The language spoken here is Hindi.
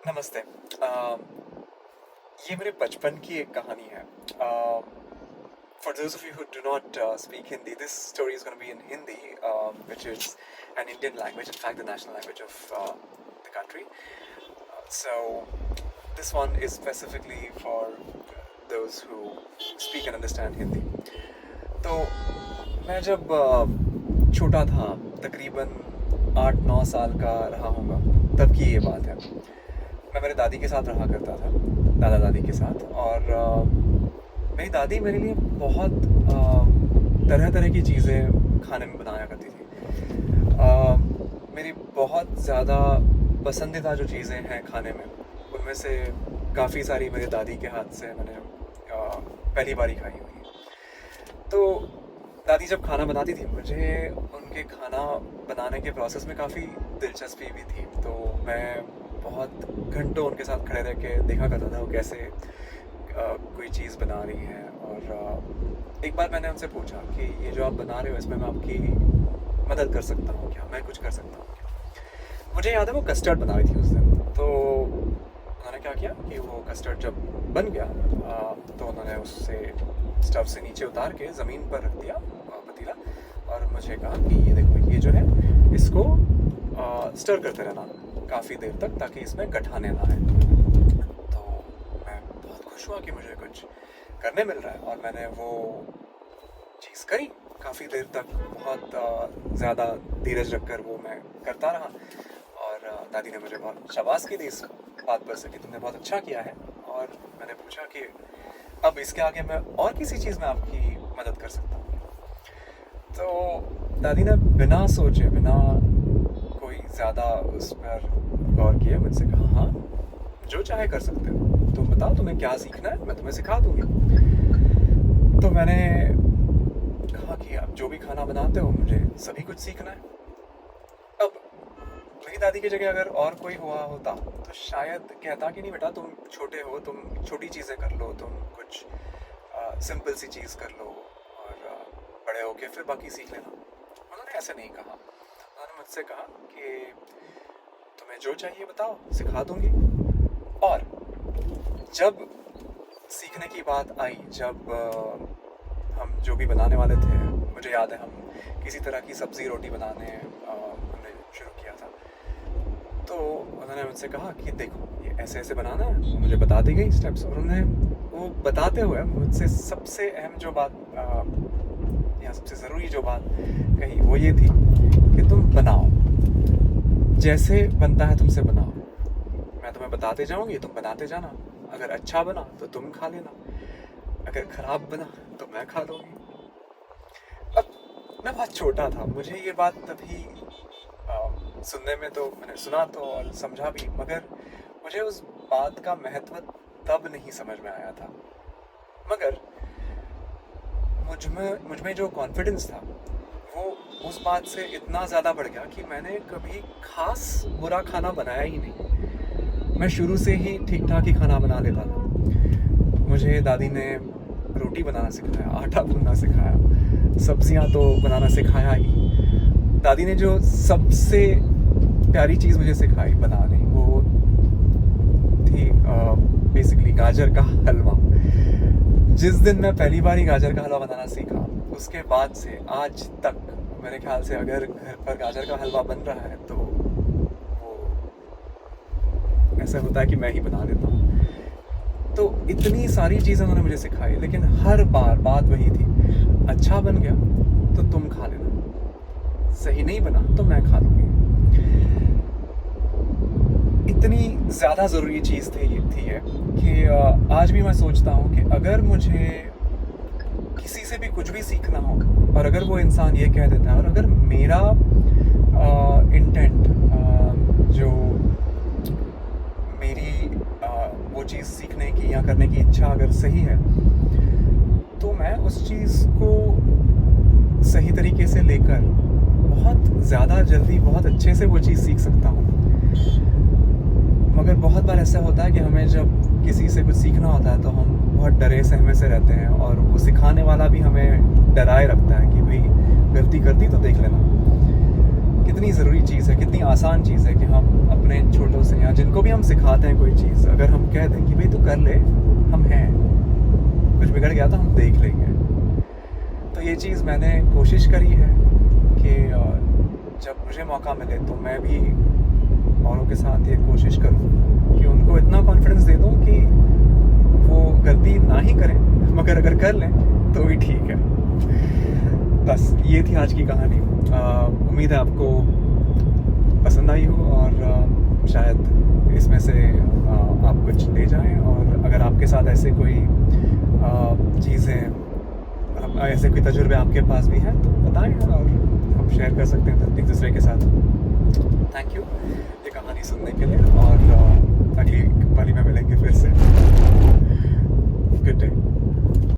नमस्ते। ये मेरे बचपन की एक कहानी है। For those of you who do not speak Hindi, this story is gonna be in Hindi, which is an Indian language, in fact the national language of the country. So this one is specifically for those who speak and understand Hindi. तो मैं जब छोटा था, तकरीबन 8-9 साल का रहा होगा, तब की ये बात है। मैं मेरे दादी के साथ रहा करता था, दादा दादी के साथ। और मेरी दादी मेरे लिए बहुत तरह तरह की चीज़ें खाने में बनाया करती थी। मेरी बहुत ज़्यादा पसंदीदा जो चीज़ें हैं खाने में, उनमें से काफ़ी सारी मेरे दादी के हाथ से मैंने पहली बार ही खाई हुई है। तो दादी जब खाना बनाती थी, मुझे उनके खाना बनाने के प्रोसेस में काफ़ी दिलचस्पी भी थी। तो मैं बहुत घंटों उनके साथ खड़े रह के देखा करता था वो कैसे कोई चीज़ बना रही है। और एक बार मैंने उनसे पूछा कि ये जो आप बना रहे हो, इसमें मैं आपकी मदद कर सकता हूँ क्या, मैं कुछ कर सकता हूँ क्या। मुझे याद है वो कस्टर्ड बना रही थी उस दिन। तो उन्होंने क्या किया कि वो कस्टर्ड जब बन गया, तो उन्होंने उससे स्टव से नीचे उतार के ज़मीन पर रख दिया पतीला, और मुझे कहा कि ये देखो, ये जो है इसको स्टर करते रहना काफ़ी देर तक, ताकि इसमें गठाने ना आए। तो मैं बहुत खुश हुआ कि मुझे कुछ करने मिल रहा है, और मैंने वो चीज़ करी काफ़ी देर तक। बहुत ज़्यादा धीरज रखकर वो मैं करता रहा, और दादी ने मुझे बहुत शाबाशी दी इस बात पर से कि तुमने बहुत अच्छा किया है। और मैंने पूछा कि अब इसके आगे मैं और किसी चीज़ में आपकी मदद कर सकता हूँ। तो दादी ने बिना सोचे, बिना कोई ज़्यादा उस पर गौर किए मुझसे कहा, हाँ जो चाहे कर सकते हो, तुम बताओ तुम्हें क्या सीखना है, मैं तुम्हें सिखा दूँगी। तो मैंने कहा कि आप जो भी खाना बनाते हो, मुझे सभी कुछ सीखना है। अब मेरी दादी की जगह अगर और कोई हुआ होता तो शायद कहता कि नहीं बेटा, तुम छोटे हो, तुम छोटी चीज़ें कर लो, तुम कुछ सिंपल सी चीज़ कर लो, और बड़े होके फिर बाकी सीख लेना। उन्होंने ऐसे नहीं कहा। उन्होंने मुझसे कहा कि तुम्हें जो चाहिए बताओ, सिखा दूंगी। और जब सीखने की बात आई, जब हम जो भी बनाने वाले थे, मुझे याद है हम किसी तरह की सब्ज़ी रोटी बनाने हमने शुरू किया था। तो उन्होंने मुझसे कहा कि देखो, ये ऐसे ऐसे बनाना है। वो मुझे बता दी गई स्टेप्स। उन्होंने वो बताते हुए मुझसे सबसे अहम जो बात या सबसे ज़रूरी जो बात कही, वो ये थी कि तुम बनाओ, जैसे बनता है तुमसे बनाओ। मैं तुम्हें बताते जाऊंगी, तुम बनाते जाना। अगर अच्छा बना तो तुम खा लेना, अगर ख़राब बना तो मैं खा लूँगी। अब मैं बहुत छोटा था, मुझे ये बात तभी सुनने में तो मैंने सुना तो और समझा भी, मगर मुझे उस बात का महत्व तब नहीं समझ में आया था। मगर मुझ में जो कॉन्फिडेंस था, वो उस बात से इतना ज़्यादा बढ़ गया कि मैंने कभी खास बुरा खाना बनाया ही नहीं। मैं शुरू से ही ठीक ठाक ही खाना बना लेता था। मुझे दादी ने रोटी बनाना सिखाया, आटा गूंदना सिखाया, सब्जियां तो बनाना सिखाया ही। दादी ने जो सबसे प्यारी चीज़ मुझे सिखाई बनाने, वो थी बेसिकली गाजर का हलवा। जिस दिन मैं पहली बार ही गाजर का हलवा बनाना सीखा, उसके बाद से आज तक मेरे ख्याल से अगर घर पर गाजर का हलवा बन रहा है तो वो ऐसा होता है कि मैं ही बना देता हूँ। तो इतनी सारी चीज़ें उन्होंने मुझे सिखाई, लेकिन हर बार बात वही थी, अच्छा बन गया तो तुम खा लेना, सही नहीं बना तो मैं खा लूँगी। इतनी ज़्यादा ज़रूरी चीज़ थी है कि आज भी मैं सोचता हूँ कि अगर मुझे किसी से भी कुछ भी सीखना हो, और अगर वो इंसान ये कह देता है, और अगर मेरा इंटेंट जो मेरी वो चीज़ सीखने की या करने की इच्छा अगर सही है, तो मैं उस चीज़ को सही तरीके से लेकर बहुत ज़्यादा जल्दी, बहुत अच्छे से वो चीज़ सीख सकता हूँ। मगर बहुत बार ऐसा होता है कि हमें जब किसी से कुछ सीखना होता है तो हम बहुत डरे सहमे से रहते हैं, और वो सिखाने वाला भी हमें डराए रखता है कि भाई गलती कर दी तो देख लेना। कितनी ज़रूरी चीज़ है, कितनी आसान चीज़ है कि हम अपने छोटों से या जिनको भी हम सिखाते हैं कोई चीज़, अगर हम कह दें कि भाई तू कर ले, हम हैं, कुछ बिगड़ गया तो हम देख लेंगे। तो ये चीज़ मैंने कोशिश करी है कि जब मुझे मौका मिले तो मैं भी औरों के साथ ये कोशिश करूँ कि उनको इतना कॉन्फिडेंस दे दूँ कि वो गलती ना ही करें, मगर अगर कर लें तो भी ठीक है। बस ये थी आज की कहानी। उम्मीद है आपको पसंद आई हो और शायद इसमें से आप कुछ ले जाएं, और अगर आपके साथ ऐसे कोई चीज़ें, ऐसे कोई तजुर्बे आपके पास भी हैं तो बताएं और हम शेयर कर सकते हैं एक दूसरे के साथ। थैंक यू ये कहानी सुनने के लिए, और अगली वाली में मिलेंगे फिर से। Good day.